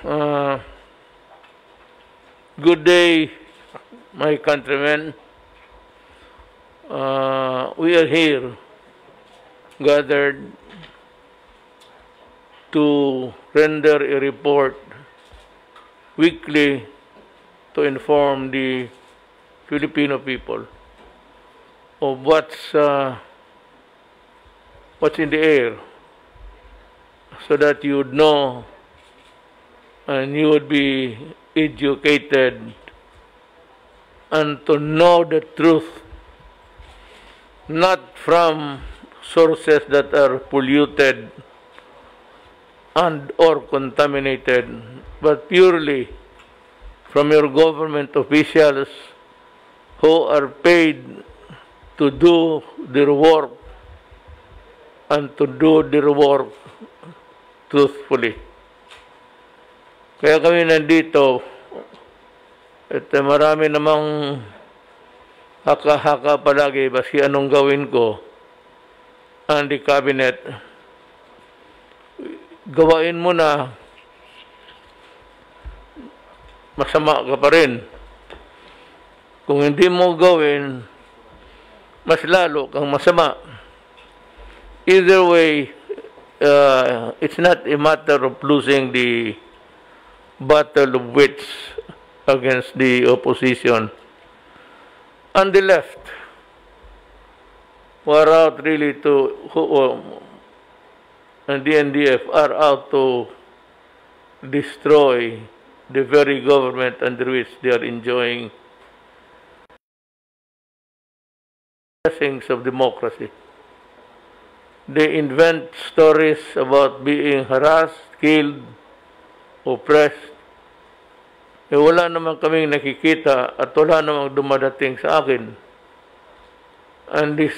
Uh, Good day, my countrymen. We are here gathered to render a report weekly to inform the Filipino people of what's in the air, so that you would know and you would be educated and to know the truth, not from sources that are polluted and or contaminated, but purely from your government officials who are paid to do their work and to do their work truthfully. Kaya kami nandito at marami namang haka-haka palagi basi anong gawin ko ang di cabinet. Gawain mo na, masama ka pa rin. Kung hindi mo gawin, mas lalo kang masama. Either way, it's not a matter of losing the battle of wits against the opposition. On the left, who are out really to, and the NDF are out to destroy the very government under which they are enjoying blessings of democracy. They invent stories about being harassed, killed, oppressed. Wala naman kaming nakikita at wala namang dumadating sa akin. And this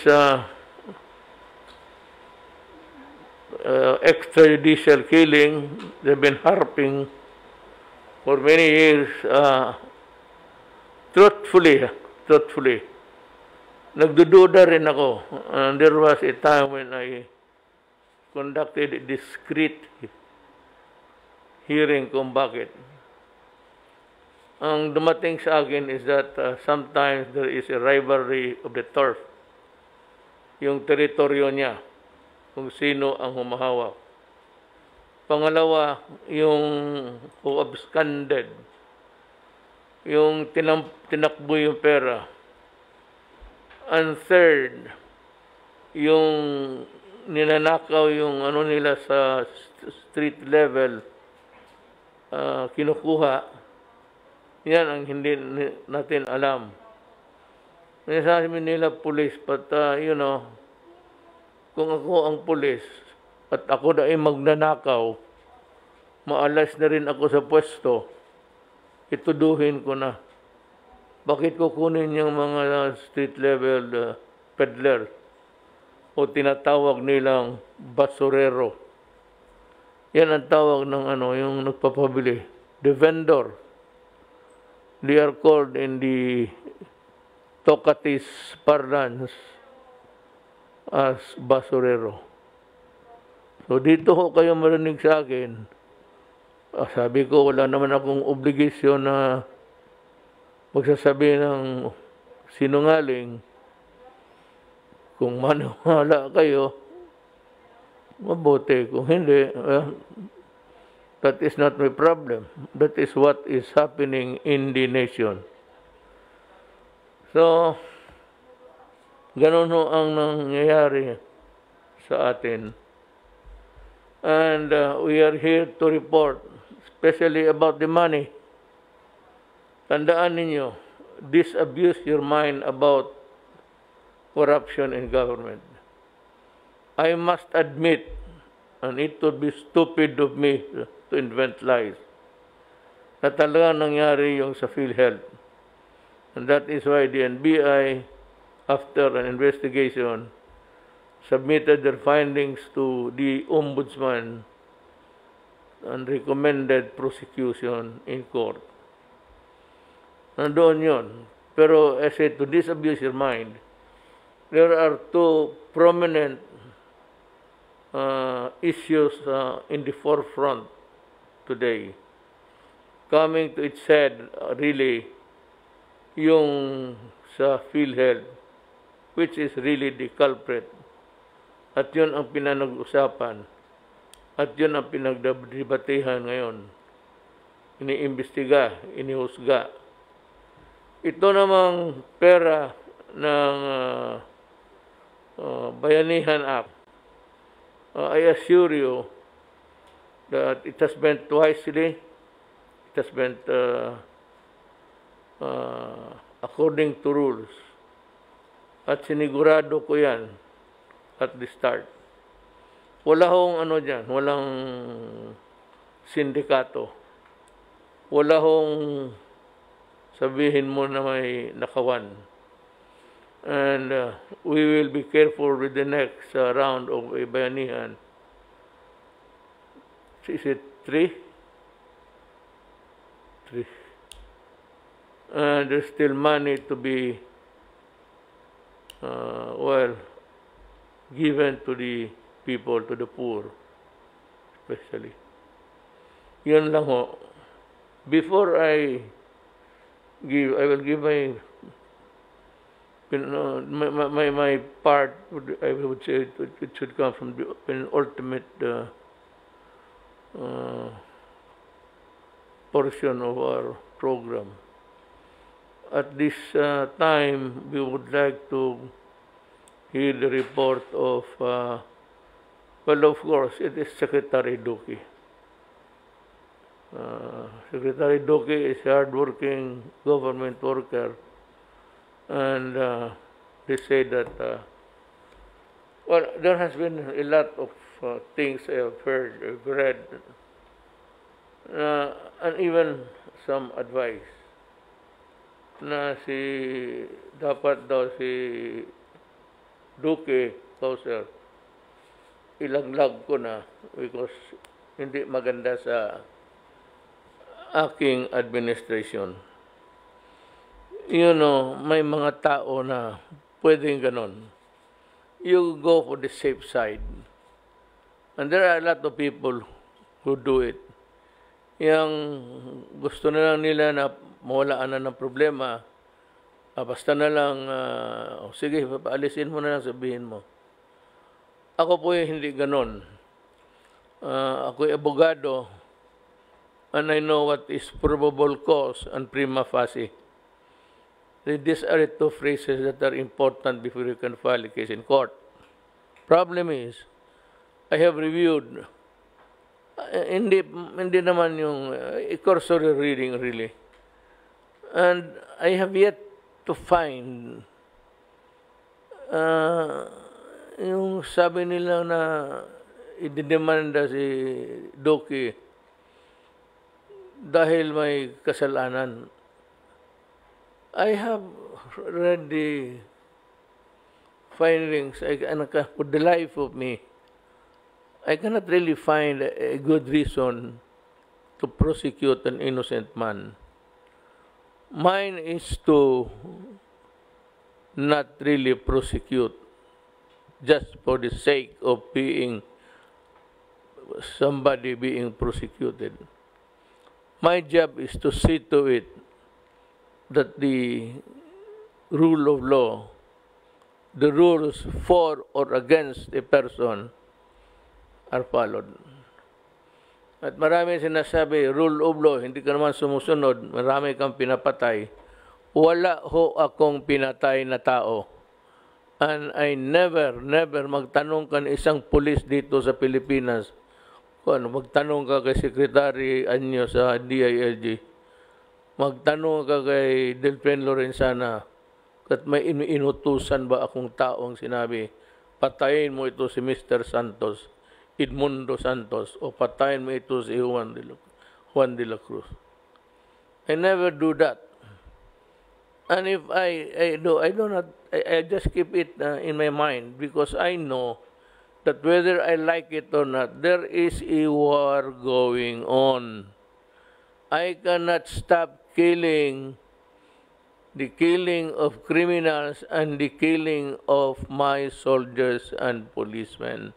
extrajudicial killing, they've been harping for many years. Truthfully, nagdududa rin ako. And there was a time when I conducted a discreet hearing kung bakit. Ang dumating sa akin is that sometimes there is a rivalry of the turf. Yung teritoryo niya, kung sino ang humahawak. Pangalawa, yung who absconded, yung tinakbo yung pera. And third, yung ninanakaw yung ano nila sa street level, kinukuha. Yan ang hindi natin alam. Sabi nila police, but kung ako ang police at ako na ay magnanakaw, maalas na rin ako sa pwesto, ituduhin ko na. Bakit kukunin yung mga street level peddler o tinatawag nilang basurero? Yan ang tawag ng yung nagpapabili, the vendor. They are called in the Tocatis parlance as basurero. So dito ho kayo marinig sa akin. Sabi ko, wala naman akong obligasyon na magsasabi ng sinungaling. Kung maniwala kayo, mabuti. Kung hindi, that is not my problem. That is what is happening in the nation. So, ganun ho ang nangyayari sa atin. And we are here to report, especially about the money. Tandaan ninyo, disabuse your mind about corruption in government. I must admit, and it would be stupid of me to invent lies, na talagang nangyari yung sa PhilHealth. And that is why the NBI, after an investigation, submitted their findings to the Ombudsman and recommended prosecution in court. Nandoon yun. Pero I said, to disabuse your mind, there are two prominent issues in the forefront today. coming to its head, really, yung sa PhilHealth, which is really the culprit. At yun ang pinanag-usapan. At yun ang pinagdebatehan ngayon. Iniimbestiga, inihusga. Ito namang pera ng Bayanihan Act, I assure you that it has been wisely, it has been according to rules. At sinigurado ko yan at the start. Wala hong ano dyan, walang sindikato. Wala hong sabihin mo na may nakawan. And we will be careful with the next round of bayanihan. Is it 3? 3. And there's still money to be, given to the people, to the poor, especially. Yun lang ho. Before I will give my part. I would say it should come from the ultimate portion of our program. At this time, we would like to hear the report of, of course, it is Secretary Duque. Secretary Duque is a hard-working government worker, and they say that, there has been a lot of things I have heard, I've read, and even some advice na dapat daw si Duque, Kauser, ilaglag ko na because hindi maganda sa aking administration. You know, may mga tao na pwedeng ganon. You go for the safe side. And there are a lot of people who do it. Yang gusto na lang nila na mawalaan na ng problema, basta na lang, sige, paalisin mo na lang, sabihin mo. Ako po hindi ganon. Ako'y abogado, and I know what is probable cause and prima facie. These are the two phrases that are important before you can file a case in court. Problem is, I have reviewed, hindi naman yung cursory reading really, and I have yet to find yung sabi nila na ididemanda si Duque dahil may kasalanan. I have read the findings. For the life of me, I cannot really find a good reason to prosecute an innocent man. Mine is to not really prosecute just for the sake of somebody being prosecuted. My job is to see to it that the rule of law, the rules for or against a person are followed. At marami sinasabi, rule of law, hindi ka naman sumusunod, marami kang pinapatay. Wala ho akong pinatay na tao. And I never magtanong ka ng isang pulis dito sa Pilipinas. Magtanong ka kay Secretary Anyo sa DILG. Magtanong ka kay Delphin Lorenzana at may inutusan ba akong taong sinabi, patayin mo ito si Mr. Santos, Edmundo Santos, o patayin mo ito si Juan de la Cruz. I never do that. And if I just keep it in my mind because I know that whether I like it or not, there is a war going on. I cannot stop the killing of criminals and the killing of my soldiers and policemen.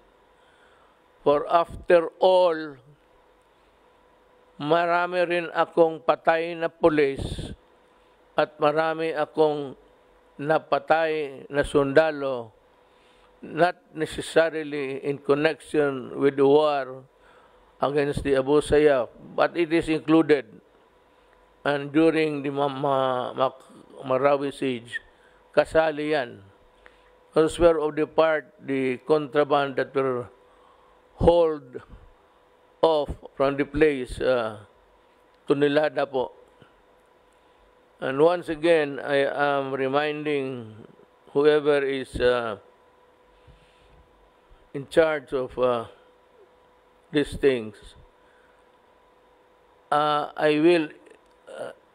For after all, marami rin akong patay na pulis at marami akong napatay na sundalo, not necessarily in connection with the war against the Abu Sayyaf, but it is included. And during the Marawi siege, kasali yan. Elsewhere of the part, the contraband that were hauled off from the place, tunilada po. And once again, I am reminding whoever is in charge of these things, I will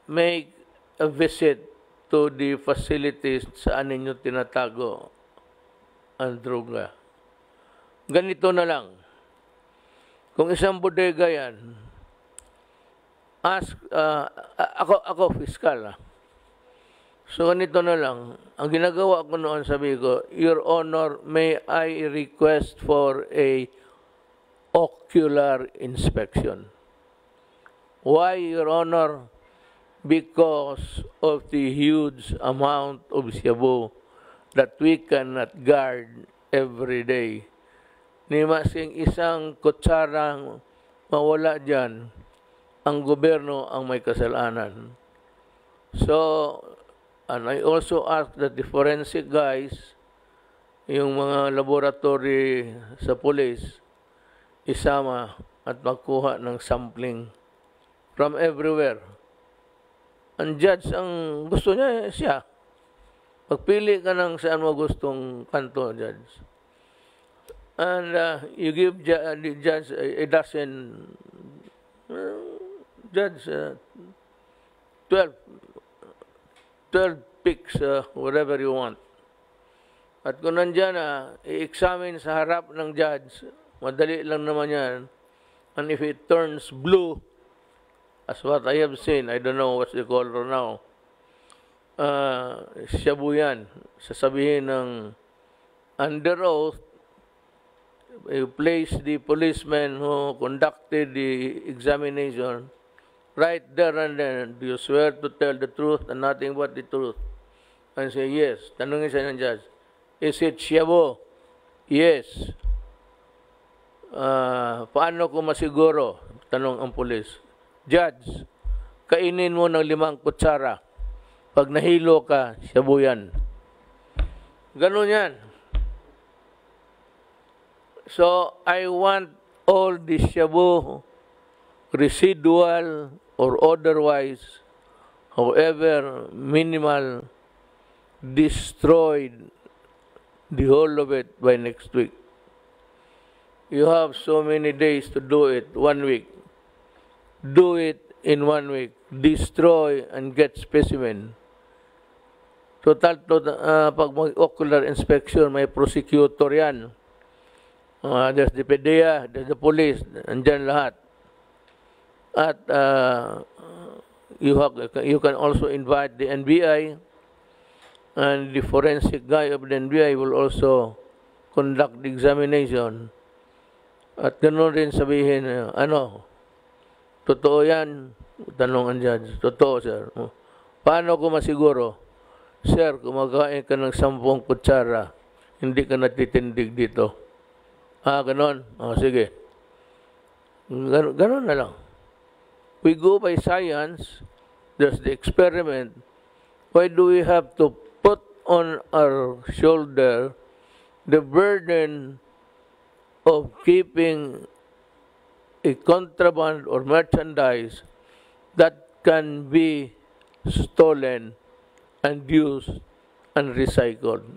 make a visit to the facilities saan ninyo tinatago ang droga. Ganito na lang. Kung isang bodega yan, ask, ako fiscal. So ganito na lang. Ang ginagawa ko noon, sabi ko, Your Honor, may I request for a ocular inspection. Why, Your Honor? Because of the huge amount of shabu that we cannot guard every day. Ni masing isang kutsarang mawala dyan, ang gobyerno ang may kasalanan. So, and I also ask that the forensic guys, yung mga laboratory sa police, isama at magkuha ng sampling from everywhere. Ang judge, ang gusto niya, siya. Pagpili ka ng saan mo gustong kanto, judge. And you give the judge a dozen, judge, 12 picks, whatever you want. At kung nandyan i-examine sa harap ng judge, madali lang naman yan. And if it turns blue, as what I have seen, I don't know what's the color now, shabu yan. Sasabihin ng under oath, you place the policeman who conducted the examination right there and then. Do you swear to tell the truth and nothing but the truth? And say, yes. Tanungin siya ng judge, is it shabu? Yes. Paano ko masiguro? Tanong ang police. Judge, kainin mo ng 5 kutsara. Pag nahilo ka, shabu yan. Ganun yan. So, I want all the shabu, residual or otherwise, however minimal, destroyed, the whole of it by next week. You have so many days to do it, 1 week. Do it in 1 week. Destroy and get specimen. Total, pag mag-ocular inspection, may prosecutor yan. There's the PDEA, there's the police, andyan lahat. At you can also invite the NBI, and the forensic guy of the NBI will also conduct the examination. At ganoon rin sabihin, totoo yan? Tanong ang judge. Totoo, sir. Paano ko masiguro? Sir, kumakain ka ng 10 kutsara, hindi ka natitindig dito. Ganon? Sige. Ganon na lang. We go by science. There's the experiment. Why do we have to put on our shoulder the burden of keeping a contraband or merchandise that can be stolen and used and recycled?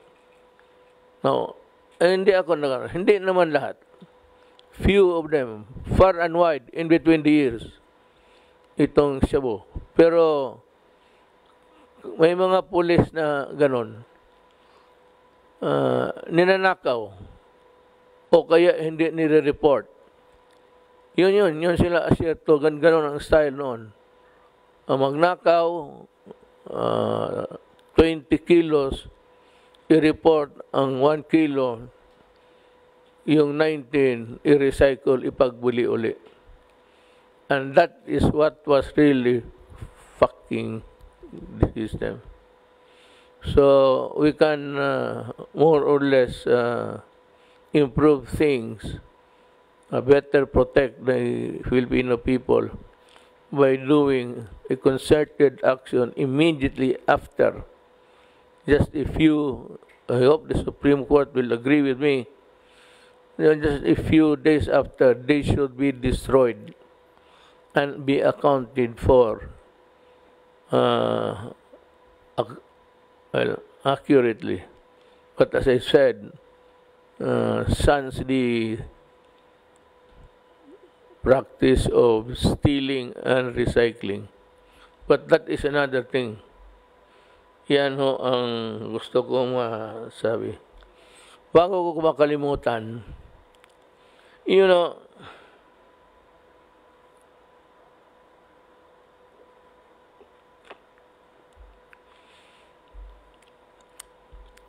Now, hindi naman lahat. Few of them, far and wide, in between the years, itong shabu. Pero, may mga pulis na ganon, ninanakaw, o kaya hindi nire-report. Yun sila asyerto, ganon ang style noon. Magnakaw, 20 kilos, i-report ang 1 kilo, yung 19, i-recycle, ipagbuli uli. And that is what was really fucking the system. So we can more or less improve things, better protect the Filipino people by doing a concerted action immediately after. Just a few, I hope the Supreme Court will agree with me, just a few days after, they should be destroyed and be accounted for accurately. But as I said, sans the practice of stealing and recycling. But that is another thing. Yan ho ang gusto kong masabi. Bago ko makalimutan, you know,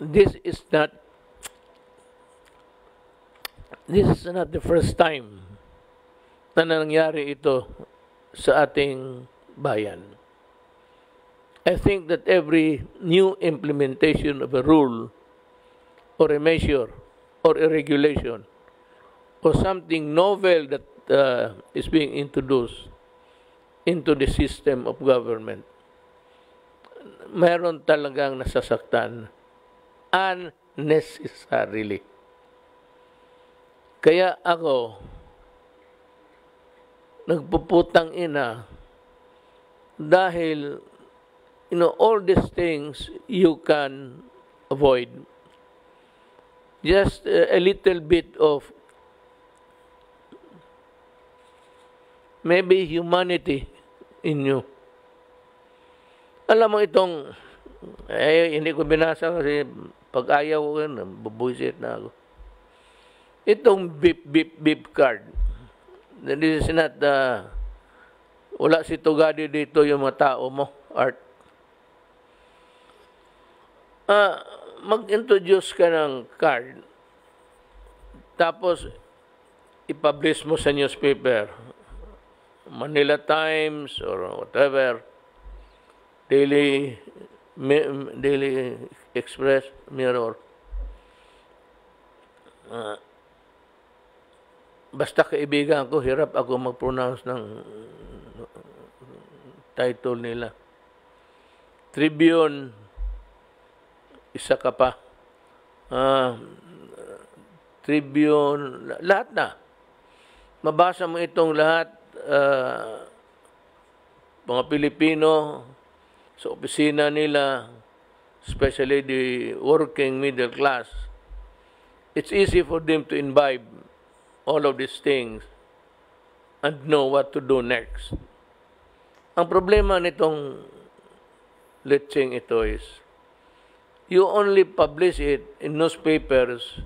this is not the first time na nangyari ito sa ating bayan. I think that every new implementation of a rule or a measure or a regulation or something novel that is being introduced into the system of government, mayroon talagang nasasaktan unnecessarily. Kaya ako, nagpuputang ina dahil all these things you can avoid. Just a little bit of maybe humanity in you. Alam mo itong, hindi ko binasa kasi pag ayaw ko yun, bubuisit na ako. Itong beep card. This is not, wala si Tugadi dito yung mga tao mo, Art. Mag-introduce ka ng card, tapos ipublish mo sa newspaper, Manila Times or whatever, Daily Express, Mirror. Basta kaibigan ko, hirap ako mag-pronounce ng title nila. Tribune, isa ka pa. Tribune, lahat na. Mabasa mo itong lahat, mga Pilipino, sa opisina nila, especially the working middle class, it's easy for them to imbibe all of these things and know what to do next. Ang problema nitong lecheng ito is, you only publish it in newspapers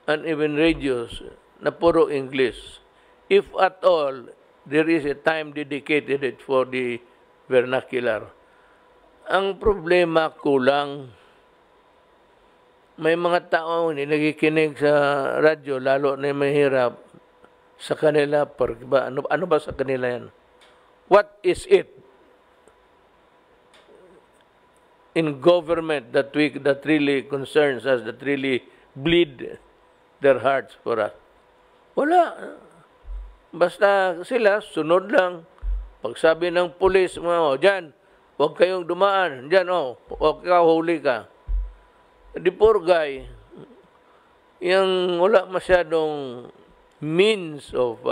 and even radios na puro English. If at all, there is a time dedicated it for the vernacular. Ang problema, kulang. May mga tao hindi nakikinig sa radyo, lalo na mahirap sa kanila. Ano ba sa kanila yan? What is it in government that really concerns us, that really bleed their hearts for us? Wala. Basta sila, sunod lang. Pag sabi ng pulis, dyan, huwag kayong dumaan. Dyan, huwag ka, huli ka. The poor guy, yung wala masyadong means of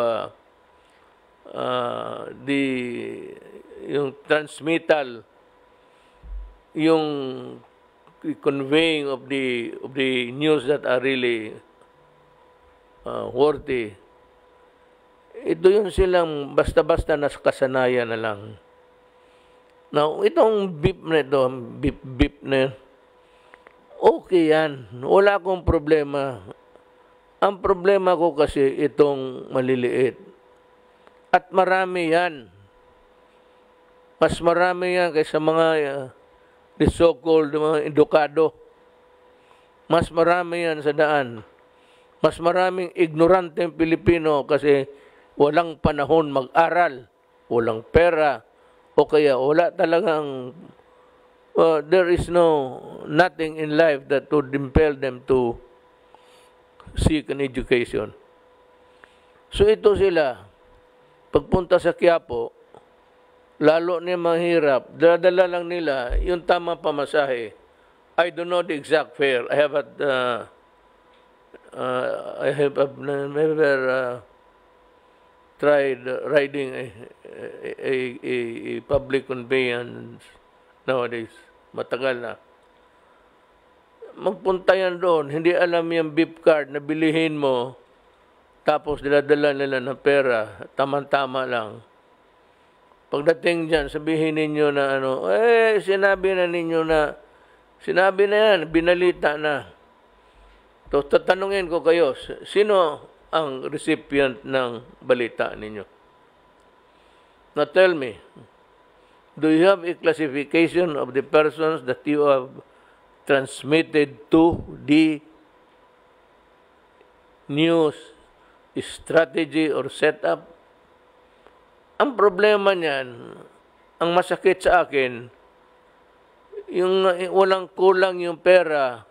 yung transmittal, yung conveying of the news that are really worthy. Ito yun silang basta-basta nakasanayan na lang. Now, itong beep na ito, beep na yun, okay yan. Wala akong problema. Ang problema ko kasi itong maliliit. At marami yan. Mas marami yan kaysa mga the so-called mga edukado. Mas marami yan sa daan. Mas maraming ignoranteng Pilipino kasi walang panahon mag-aral walang pera, o kaya wala talagang, there is nothing in life that would impel them to seek an education. So ito sila, pagpunta sa Quiapo, lalo na mahirap, dala lang nila yung tamang pamasahe. I don't know the exact fare. I have never tried riding a public conveyance nowadays. Matagal na. Magpunta yan doon, hindi alam yung beep card na bilihin mo, tapos diladala nila ng pera, tama-tama lang. Pagdating dyan, sabihin ninyo na sinabi na yan, binalita na. So, tatanungin ko kayo, sino ang recipient ng balita ninyo? Now tell me, do you have a classification of the persons that you have transmitted to the news strategy or setup? Ang problema niyan, ang masakit sa akin, yung walang kulang yung pera.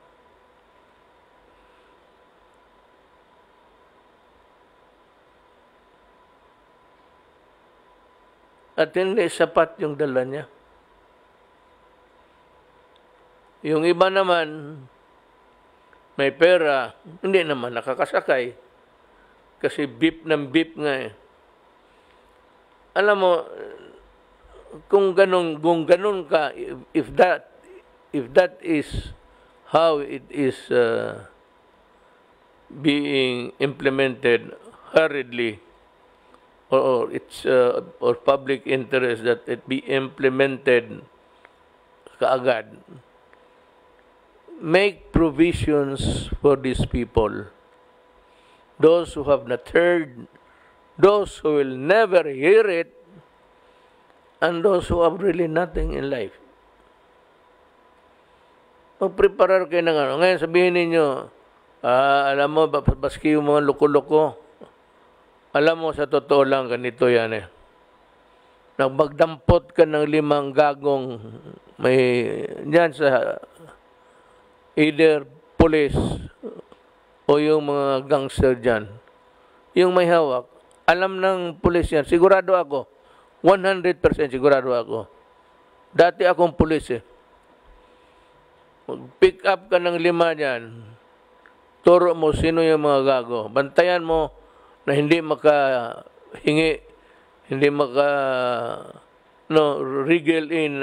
At hindi sapat yung dala niya. Yung iba naman, may pera, hindi naman nakakasakay. Kasi beep ng beep nga eh. Alam mo, kung ganun ka, if that is how it is being implemented hurriedly, or it's or public interest that it be implemented kaagad, make provisions for these people, those who have not heard, those who will never hear it, and those who have really nothing in life. Magpreparar kayo ng Ngayon sabihin ninyo, alam mo, baski yung mga loko-loko. Alam mo, sa totoo lang, ganito yan eh. Magdampot ka ng 5 gagong may dyan sa either police o yung mga gangster dyan. Yung may hawak, alam ng police yan. Sigurado ako. 100% sigurado ako. Dati akong police eh. Mag-pick up ka ng 5 dyan. Turo mo sino yung mga gago. Bantayan mo na hindi makahingi, hindi wriggle in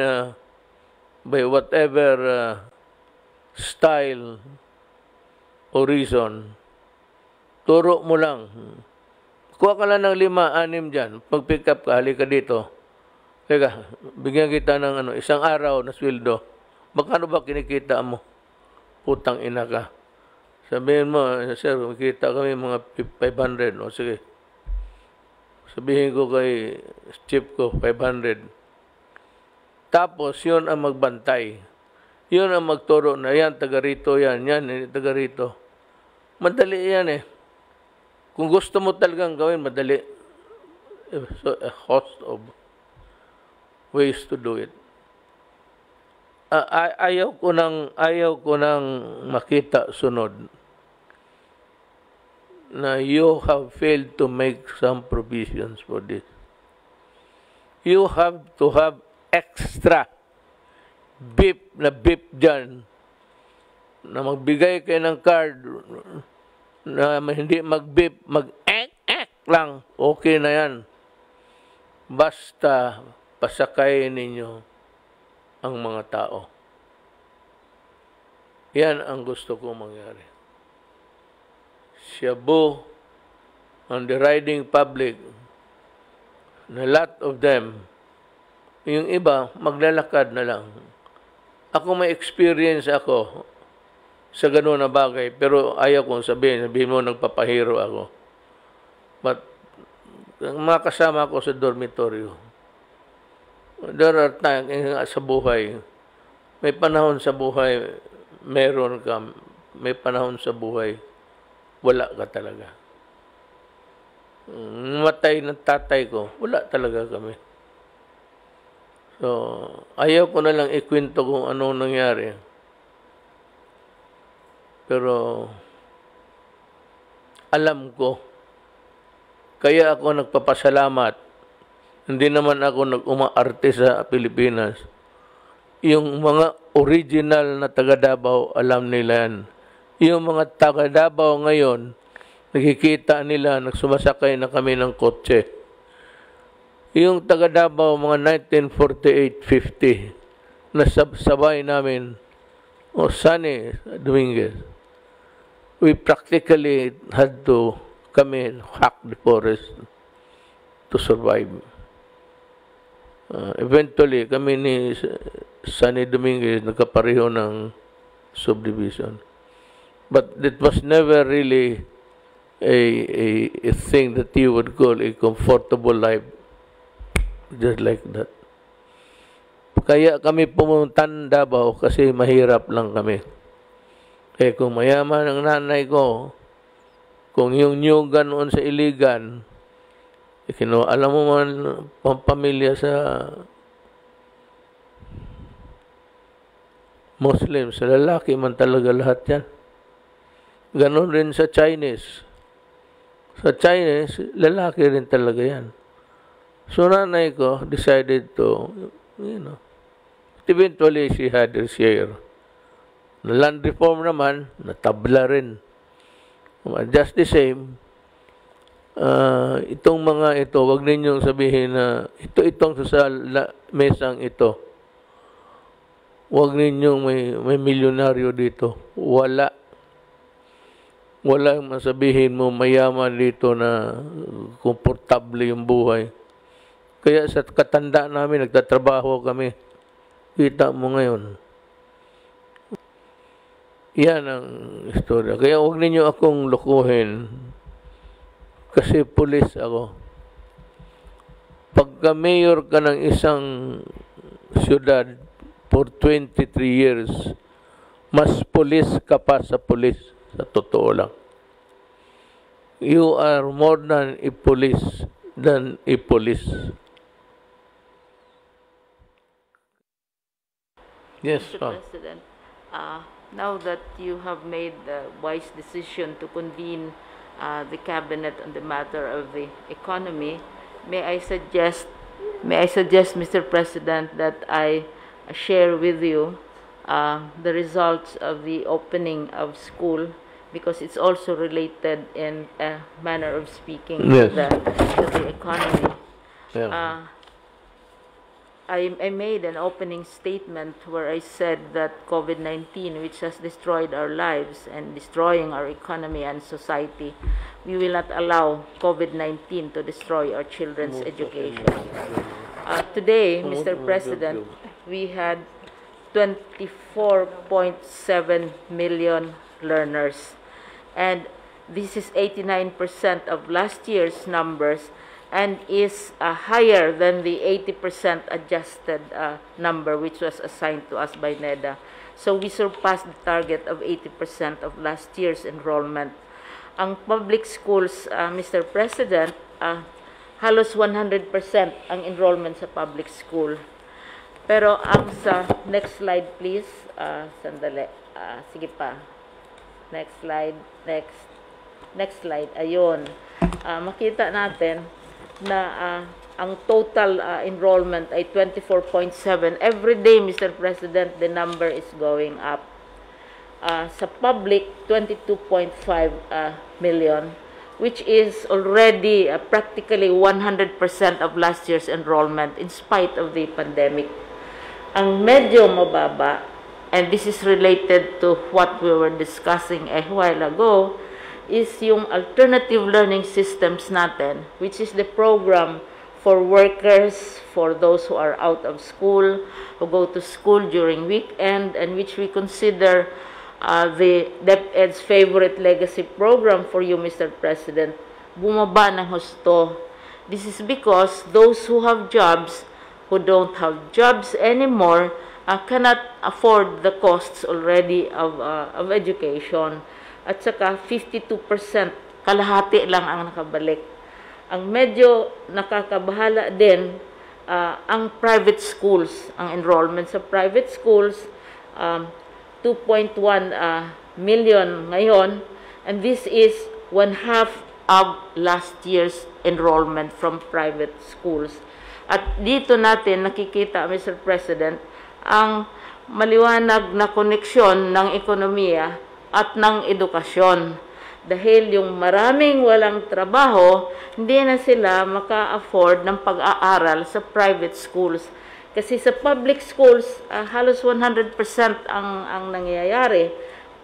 by whatever style o reason. Turo mo lang. Kuha ka lang ng 5, 6 dyan. Pag-pick up ka, halika dito. Teka, bigyan kita ng 1 araw na sweldo. Magkano ba kinikita mo? Putang ina ka. Sabihin mo, sir, makita kami mga 500. O sige. Sabihin ko kay chief ko, 500. Tapos, yun ang magbantay. Yun ang magturo na yan, taga rito yan, taga rito. Madali yan eh. Kung gusto mo talagang gawin, madali. So, a host of ways to do it. Ayaw ko nang makita sunod na you have failed to make some provisions for this. You have to have extra beep dyan na magbigay kayo ng card na hindi mag-beep, mag-ek lang, okay na yan. Basta pasakayin ninyo ang mga tao. Yan ang gusto ko mangyari. Shabu on the riding public, na lot of them, yung iba, maglalakad na lang. Ako may experience ako sa gano'n na bagay, pero ayaw kong sabihin mo nagpapahiro ako. But, mga kasama ko sa dormitoryo, there are times sa buhay, may panahon sa buhay, meron ka, may panahon sa buhay, wala ka talaga. matay ng tatay ko, wala talaga kami. So, ayaw ko na lang ikwento kung anong nangyari. Pero, alam ko, kaya ako nagpapasalamat. Hindi naman ako nag-umaarte sa Pilipinas. Yung mga original na taga Davao, alam nila yan. Yung mga taga Davao ngayon, nakikita nila, nagsumasakay na kami ng kotse. Yung taga Davao, mga 1948-50, nasabay namin, Sunny Dominguez, we practically had to hack the forest to survive. Eventually, kami ni Sunny Dominguez nagkapareho ng subdivision. But it was never really a thing that you would call a comfortable life, just like that. Kaya kami pumunta ng Davao kasi mahirap lang kami. Kung mayaman ang nanay ko, kung yung nyugan noon sa Iligan, alam mo man, pampamilya sa Muslim, sa lalaki man talaga lahat yan. Ganon rin sa Chinese. Sa Chinese, lalaki rin talaga yan. So nanay ko decided to, eventually she had her share. Na land reform naman, natabla rin. Just the same, itong mga ito, wag ninyong sabihin na itong sa mesang ito. Wag ninyong may milyonaryo dito. Wala. Walang masabihin mo mayaman dito na komportable yung buhay. Kaya sa katanda namin, nagtatrabaho kami. Kita mo ngayon. Yan ang istorya. Kaya huwag ninyo akong lukuhin. Kasi pulis ako. Pagka mayor ka ng isang syudad for 23 years, mas pulis ka pa sa pulis. Sa totoo lang. You are more than a police than a police. Yes, Mr. President, now that you have made the wise decision to convene the cabinet on the matter of the economy, may I suggest, Mr. President, that I share with you the results of the opening of school, because it's also related in a manner of speaking yes. to the economy. Yeah. I made an opening statement where I said that COVID-19, which has destroyed our lives and destroying our economy and society, we will not allow COVID-19 to destroy our children's education. Today, Mr. President, we had 24.7 million learners, and this is 89% of last year's numbers, and is higher than the 80% adjusted number which was assigned to us by NEDA. So we surpassed the target of 80% of last year's enrollment. Ang public schools, Mr. President, halos 100% ang enrollment sa public school. Pero ang sa next slide please, sandali, sige pa. Next slide, next slide, ayun. Makita natin na ang total enrollment ay 24.7. Every day, Mr. President, the number is going up. Sa public, 22.5 million, which is already practically 100% of last year's enrollment in spite of the pandemic. Ang medyo mababa, and this is related to what we were discussing a while ago, is yung alternative learning systems natin, which is the program for workers, for those who are out of school, who go to school during weekend, and which we consider the DepEd's favorite legacy program for you, Mr. President, bumaba ng husto. This is because those who have jobs, who don't have jobs anymore, cannot afford the costs already of education. At saka 52%, kalahati lang ang nakabalik. Ang medyo nakakabahala din, ang private schools, ang enrollment sa private schools, 2.1 million ngayon, and this is 1/2 of last year's enrollment from private schools. At dito natin nakikita, Mr. President, ang maliwanag na koneksyon ng ekonomiya at ng edukasyon. Dahil yung maraming walang trabaho, hindi na sila maka-afford ng pag-aaral sa private schools. Kasi sa public schools, halos 100% ang nangyayari.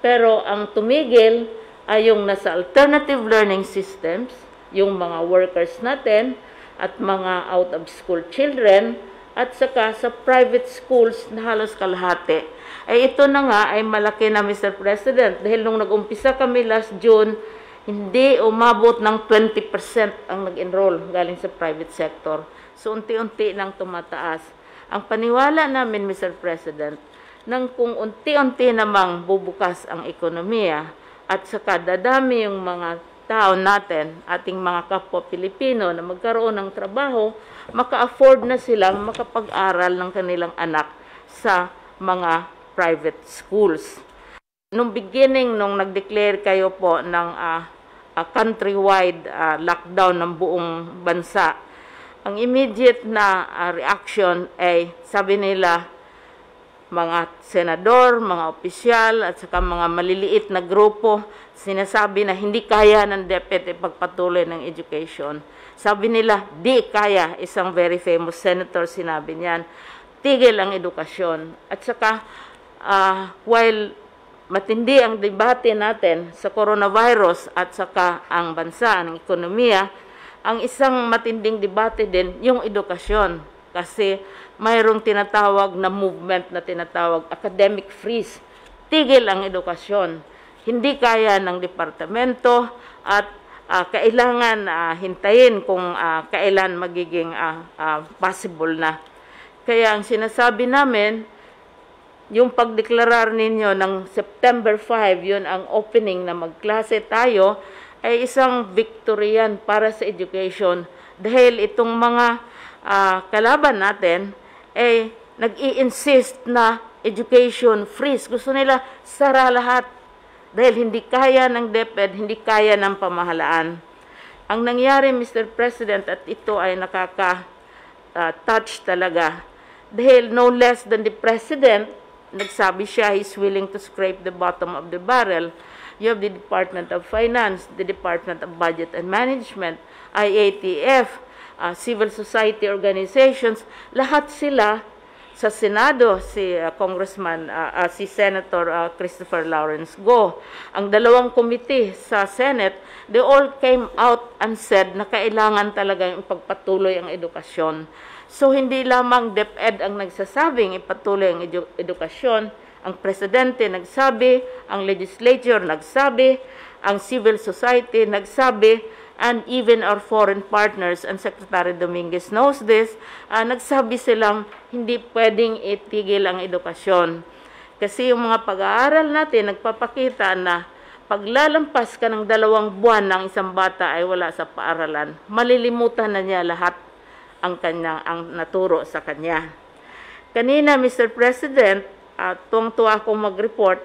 Pero ang tumigil ay yung nasa alternative learning systems, yung mga workers natin at mga out-of-school children, at saka sa private schools na halos kalahati. Ay ito na nga ay malaki na, Mr. President, dahil nung nag-umpisa kami last June, hindi umabot ng 20% ang nag-enroll galing sa private sector. So unti-unti nang tumataas. Ang paniwala namin, Mr. President, nang kung unti-unti namang bubukas ang ekonomiya at saka dadami yung mga tao natin, ating mga kapwa Pilipino na magkaroon ng trabaho, maka-afford na silang makapag-aral ng kanilang anak sa mga private schools. Nung beginning, nung nag-declare kayo po ng countrywide lockdown ng buong bansa, ang immediate na reaction ay sabi nila, mga senador, mga opisyal, at saka mga maliliit na grupo, sinasabi na hindi kaya ng DepEd ipagpatuloy ng education. Sabi nila, di kaya, isang very famous senator sinabi niyan, tigil ang edukasyon. At saka, while matindi ang debate natin sa coronavirus at saka ang bansa, ang ekonomiya, ang isang matinding debate din yung edukasyon. Kasi mayroong tinatawag na movement na tinatawag academic freeze. Tigil ang edukasyon. Hindi kaya ng departamento at kailangan hintayin kung kailan magiging possible na. Kaya ang sinasabi namin, yung pagdeklarar ninyo ng September 5, yun ang opening na magklase tayo, ay isang victory yan para sa education. Dahil itong mga kalaban natin ay nag-i-insist na education freeze. Gusto nila sara lahat dahil hindi kaya ng DepEd, hindi kaya ng pamahalaan. Ang nangyari, Mr. President, at ito ay nakaka-touch talaga dahil no less than the President, nagsabi siya he's willing to scrape the bottom of the barrel. You have the Department of Finance, the Department of Budget and Management, IATF, civil society organizations, lahat sila sa Senado, si si Senator Christopher Lawrence Go. Ang dalawang committee sa Senate, they all came out and said na kailangan talaga yung ipagpatuloy ang edukasyon. So hindi lamang DepEd ang nagsasabing ipatuloy ang edukasyon, ang Presidente nagsabi, ang Legislature nagsabi, ang civil society nagsabi, and even our foreign partners, and Secretary Dominguez knows this, nagsabi silang hindi pwedeng itigil ang edukasyon. Kasi yung mga pag-aaral natin, nagpapakita na paglalampas ka ng 2 buwan ng isang bata ay wala sa paaralan, malilimutan na niya lahat ang naturo sa kanya. Kanina, Mr. President, tuwang-tuwa akong mag-report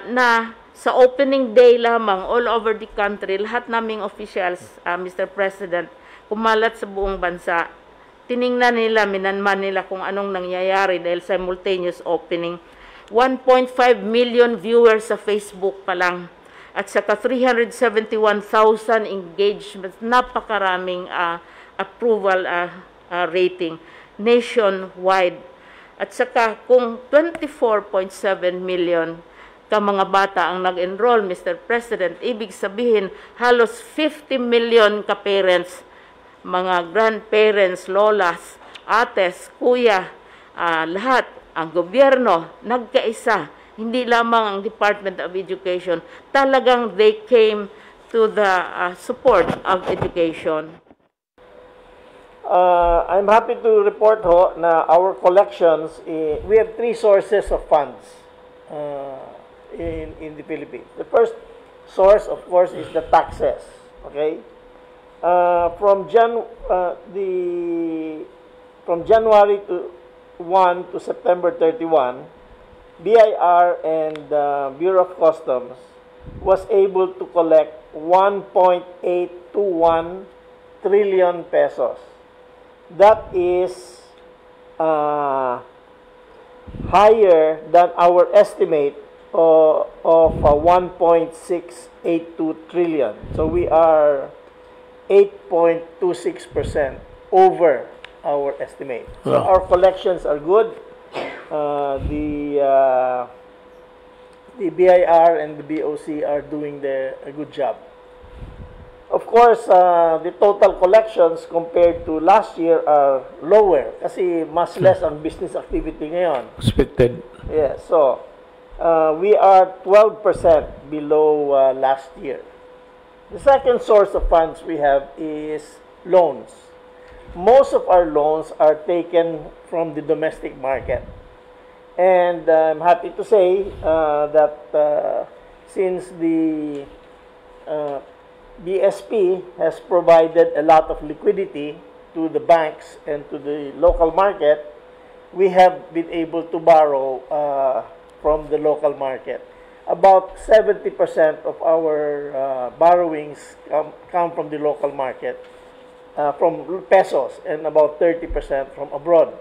na sa opening day lamang, all over the country, lahat naming officials, Mr. President, kumalat sa buong bansa. Tiningnan nila, minanman nila kung anong nangyayari dahil simultaneous opening. 1.5 million viewers sa Facebook pa lang. At saka 371,000 engagements, napakaraming approval rating nationwide. At saka kung 24.7 million ka mga bata ang nag-enroll, Mr. President, ibig sabihin halos 50 million ka-parents, mga grandparents, lolas, ates, kuya, lahat, ang gobyerno, nagkaisa, hindi lamang ang Department of Education, talagang they came to the support of education. I'm happy to report ho na our collections, we have 3 sources of funds in the Philippines. The first source, of course, is the taxes. Okay? From from January 1 to September 31, BIR and Bureau of Customs was able to collect 1.821 trillion pesos. That is higher than our estimate of 1.682 trillion. So we are 8.26% over our estimate. So our collections are good. The BIR and the BOC are doing a good job. Of course, the total collections compared to last year are lower kasi mas less ang business activity ngayon. Expected. Yeah, so we are 12% below last year. The second source of funds we have is loans. Most of our loans are taken from the domestic market. And I'm happy to say that since the BSP has provided a lot of liquidity to the banks and to the local market, we have been able to borrow from the local market. About 70% of our borrowings come from the local market, from pesos, and about 30% from abroad.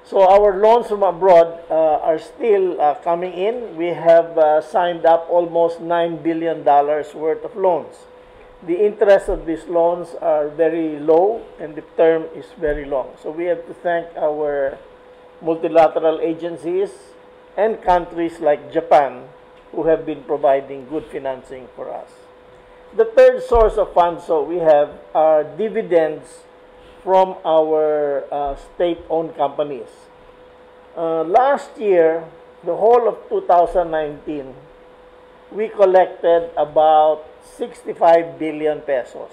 So our loans from abroad are still coming in. We have signed up almost $9 billion worth of loans. The interest of these loans are very low and the term is very long. So we have to thank our multilateral agencies and countries like Japan who have been providing good financing for us. The third source of funds we have are dividends from our state-owned companies. Last year, the whole of 2019, we collected about 65 billion pesos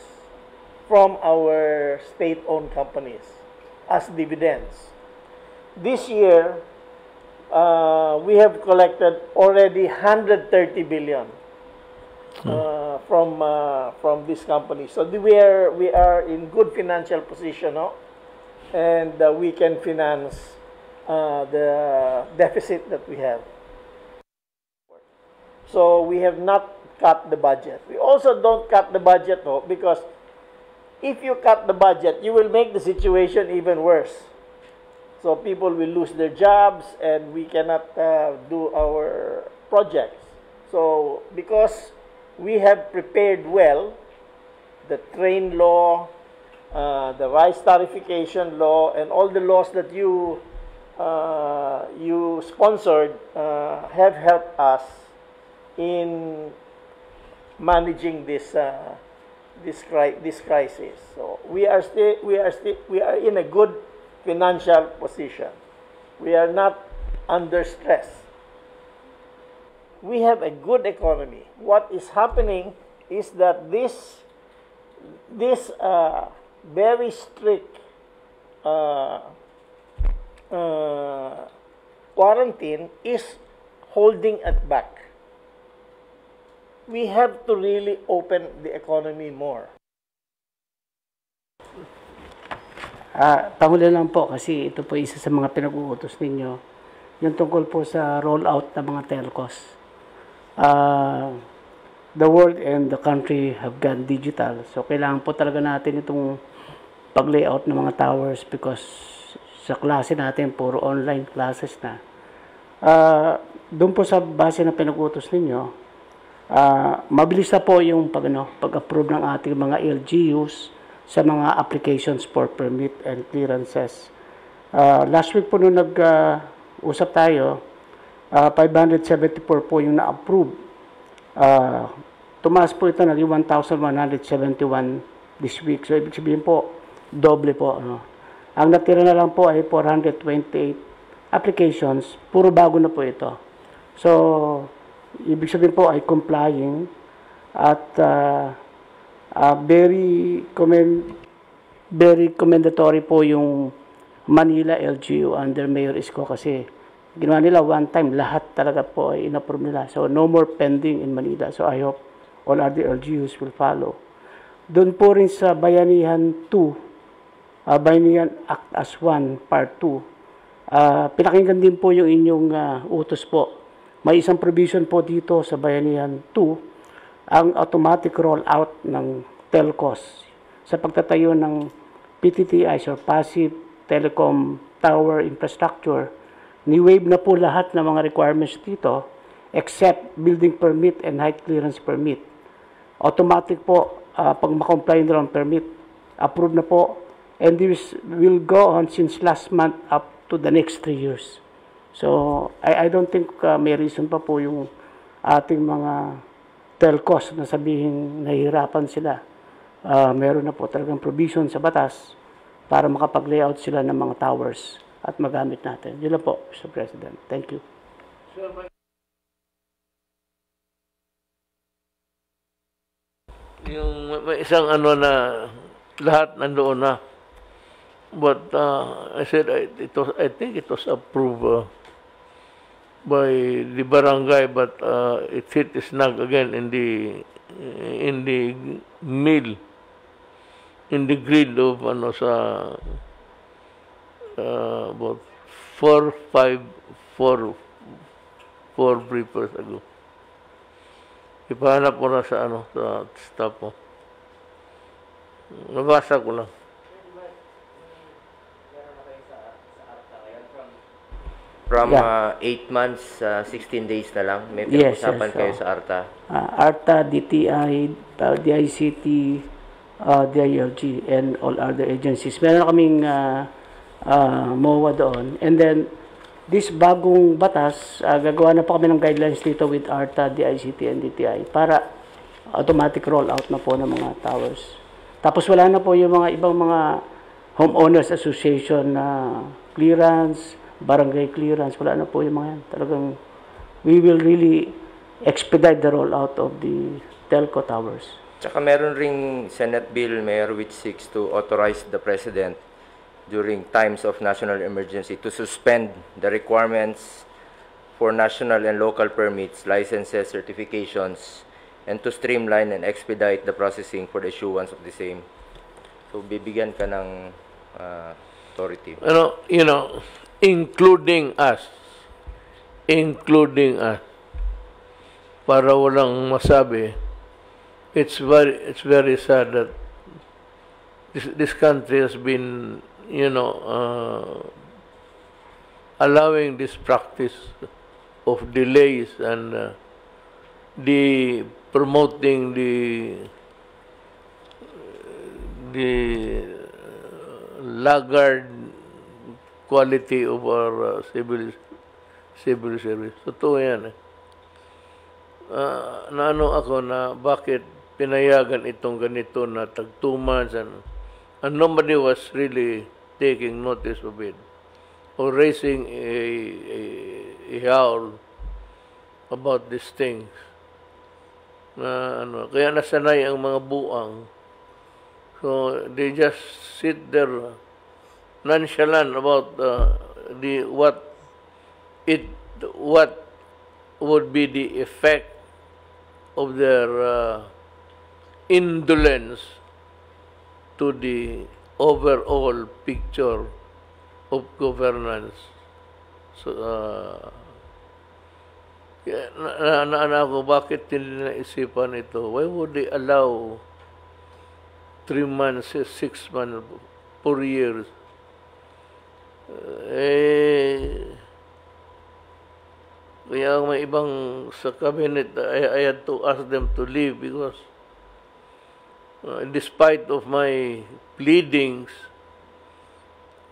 from our state-owned companies as dividends. This year, we have collected already 130 billion from this company. So we are in good financial position, and we can finance the deficit that we have. So we have not cut the budget. We also don't cut the budget because if you cut the budget, you will make the situation even worse. So people will lose their jobs and we cannot do our projects. So because we have prepared well the train law, the rice tarification law, and all the laws that you sponsored have helped us in managing this crisis. So we are in a good financial position. We are not under stress. We have a good economy. What is happening is that this very strict quarantine is holding it back. We have to really open the economy more. Pangulo lang po kasi ito po isa sa mga pinag-uutos ninyo, yung tungkol po sa rollout ng mga telcos. The world and the country have gone digital. So, kailangan po talaga natin itong pag-layout ng mga towers because sa klase natin, puro online classes na. Doon po sa base na pinag-utos ninyo, mabilis na po yung pag-approve ng ating mga LGUs sa mga applications for permit and clearances. Last week po nung nag-usap tayo, 574 po yung na-approve. Tumaas po ito, naging 1,171 this week. So, ibig sabihin po, doble po. Ang natira na lang po ay 428 applications. Puro bago na po ito. So, ibig sabihin po ay complying at very commendatory po yung Manila LGU under Mayor Isko kasi ginawa nila one time, lahat talaga po ay in-approve nila. So, no more pending in Manila. So, I hope all other LGUs will follow. doon po rin sa Bayanihan 2, Bayanihan Act as 1, Part 2, pinakinggan din po yung inyong utos po. May isang provision po dito sa Bayanihan 2, ang automatic rollout ng telcos sa pagtatayo ng PTTIs or Passive Telecom Tower Infrastructure. Ni-waive na po lahat ng mga requirements dito except building permit and height clearance permit. Automatic po, pag makomply na lang permit, approved na po, and this will go on since last month up to the next 3 years. So, I don't think may reason pa po yung ating mga telcos na sabihin nahihirapan sila. Meron na po talagang provision sa batas para makapag-layout sila ng mga towers at magamit natin. Yun lang po, Mr. President. Thank you. Yung may isang ano na lahat nandoon na. But I said I think it was approved by the barangay, but it hit snag again in the mill, in the grid of ano sa about 4 briefers ago. Ipahanap ko na sa ano sa staff mo. Nabasa ko lang. From 8 months, 16 days na lang, may pinag-usapan kayo sa ARTA? ARTA, DTI, DICT, DILG, and all other agencies. Meron kaming MOA doon. And then, this bagong batas, gagawa na po kami ng guidelines dito with ARTA, DICT, and DTI para automatic rollout na po ng mga towers. Tapos wala na po yung mga ibang mga homeowners association na clearance, barangay clearance, wala na po yung mga yan. Talagang we will really expedite the rollout of the telco towers. Tsaka meron ring Senate bill, Mayor, which seeks to authorize the President during times of national emergency to suspend the requirements for national and local permits, licenses, certifications, and to streamline and expedite the processing for the issuance of the same. So, bibigyan ka ng authority. You know, including us, para walang masabi, it's very sad that this country has been, you know, allowing this practice of delays and the promoting the laggard quality of our civil service. Totoo yan eh. Naano ako na bakit pinayagan itong ganito na tag 2 months and nobody was really taking notice of it or raising a howl about these things. Kaya nasanay ang mga buang. So they just sit there nonchalant about what would be the effect of their indolence to the overall picture of governance. So, ako, bakit hindi naisipan ito? Why would they allow 3 months, 6 months, 4 years? Kaya may ibang sa cabinet, I had to ask them to leave because despite of my pleadings,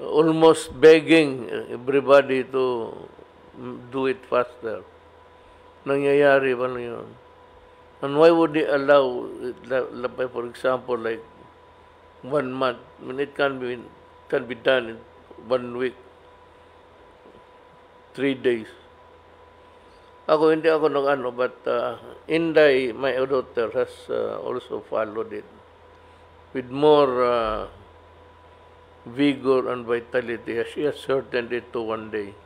almost begging everybody to do it faster. Nangyayari ba na yun? And why would they allow, for example, like 1 month? I mean, it can be done in 1 week, 3 days. Ako, hindi ako nag-ano, but Inday, my daughter, has also followed it with more vigor and vitality. She has shortened it to 1 day.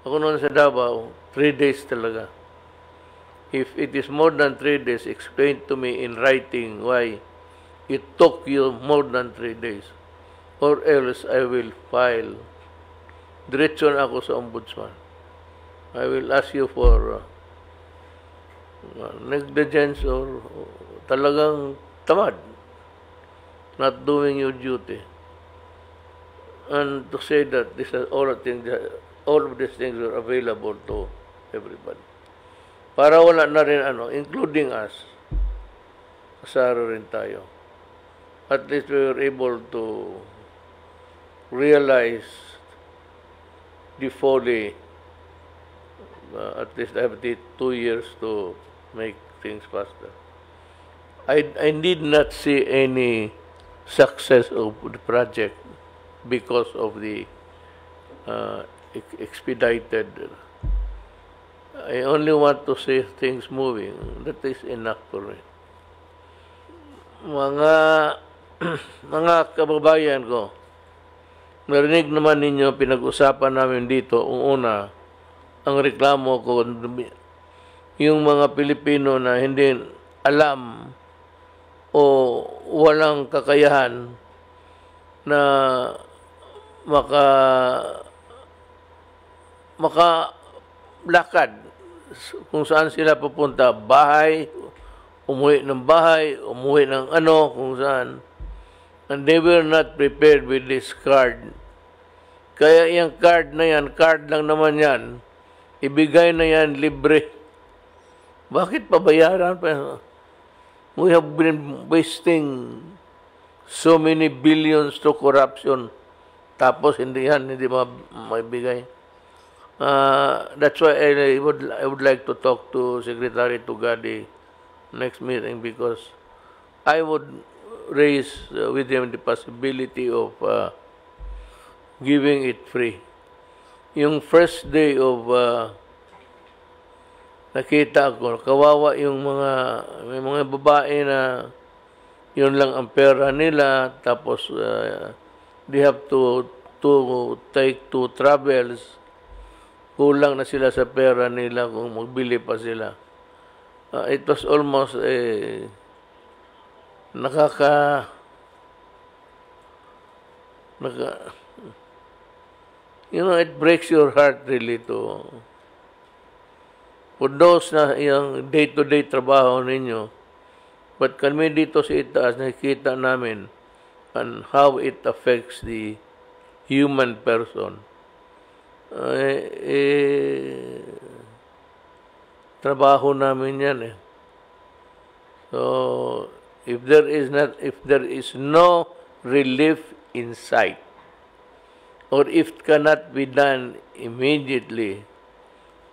Ako noon sa Davao, 3 days talaga. If it is more than 3 days, explain to me in writing why it took you more than 3 days. Or else I will file. Diretso na ako sa ombudsman. I will ask you for negligence or talagang tamad, not doing your duty. And to say that all of these things are available to everybody. Para wala na rin including us, kasara rin tayo. At least we were able to realize the folly. At least I have 2 years to make things faster. I did not see any success of the project because of the expedited. I only want to see things moving. That is enough for me. Mga kababayan ko, narinig naman ninyo, pinag-usapan namin dito, una, ang reklamo ko, yung mga Pilipino na hindi alam o walang kakayahan na makalakad kung saan sila pupunta, bahay, umuwi ng bahay, umuwi ng kung saan. And they were not prepared with this card. Kaya yung card na yan, card lang naman yan, ibigay na yan libre. Bakit pabayaran pa? We have been wasting so many billions to corruption. Tapos hindi maibigay. That's why I would like to talk to Secretary Tugadi next meeting, because I would raise with him the possibility of giving it free. Yung first day of nakita ko, kawawa yung may mga babae na yun lang ang pera nila, tapos they have to take 2 travels, kulang na sila sa pera nila kung magbili pa sila. It was almost it breaks your heart really for those na yung day-to-day trabaho ninyo. But kami dito sa itaas, nakikita namin and how it affects the human person. Trabaho namin yan eh. So, if there is no relief in sight, or if it cannot be done immediately,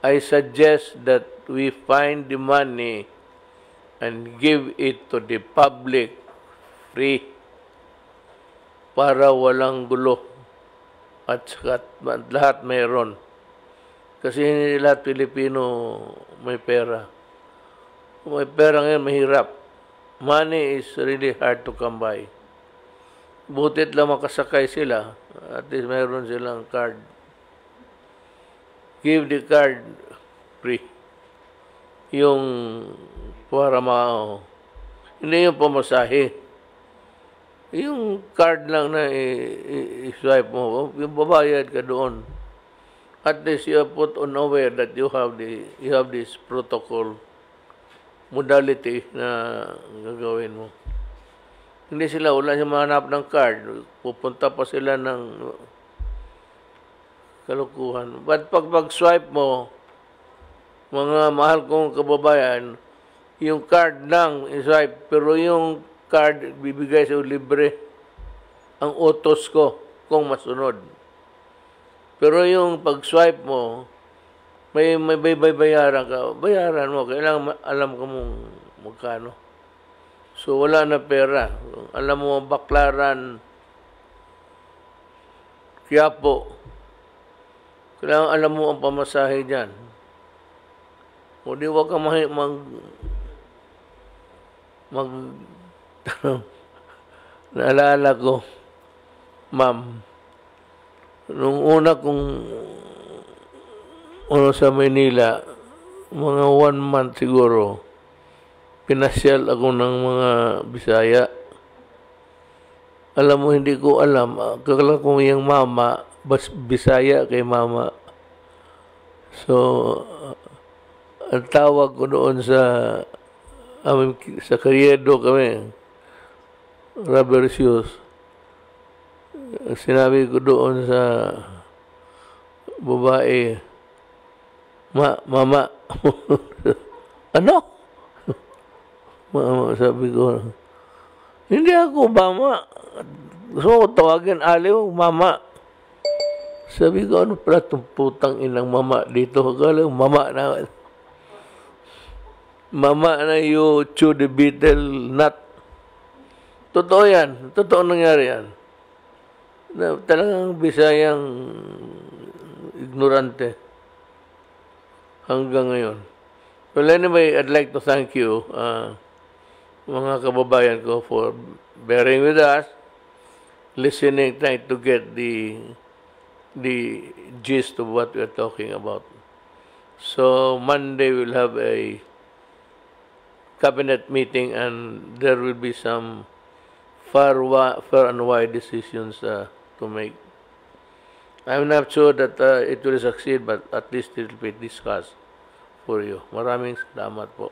I suggest that we find the money and give it to the public free para walang gulo at saka lahat mayroon. Kasi hindi lahat Pilipino may pera. May pera ngayon, mahirap. Money is really hard to come by. Butit lang makasakay sila, at least mayroon silang card. Give the card free. Yung para hindi yung pamasahe. Yung card lang na i-swipe mo, yung babayad ka doon. At least you are put on aware that you have this protocol modality na gagawin mo. Hindi sila, wala siya mahanap ng card. Pupunta pa sila ng kalukuhan. But pag swipe mo, mga mahal kong kababayan, yung card lang i-swipe, pero yung card bibigay sa libre. Ang utos ko kung masunod. Pero yung pag-swipe mo, may bayaran ka. Bayaran mo. Kailangan alam ko mong magkano. So, wala na pera. Alam mo, Baklaran, Quiapo. Kailangan alam mo ang pamasahe dyan. O di wag ka naalala ko, ma'am, nung una kong sa Manila, mga 1 month siguro, pinasyal ako ng mga Bisaya. Alam mo, hindi ko alam. Kala ko yung mama, Bisaya kay mama. So, ang tawag ko doon sa Karyedo kami, rubber shoes. Sinabi ko doon sa babae, mama. Ano? Mama, sabi ko, hindi ako mama. Gusto ko tawagin aliw, mama. Sabi ko, ano pala itong putang inang mama dito? Kala mama na. Mama na you chew the beetle nut. Totoo yan. Totoo nangyari yan. Na, talagang Bisayang ignorante hanggang ngayon. Well, anyway, I'd like to thank you, mga kababayan ko, for bearing with us, listening, trying to get the gist of what we're talking about. So Monday we'll have a cabinet meeting, and there will be some far and wide decisions to make. I'm not sure that it will succeed, but at least it will be discussed for you. Maraming salamat po.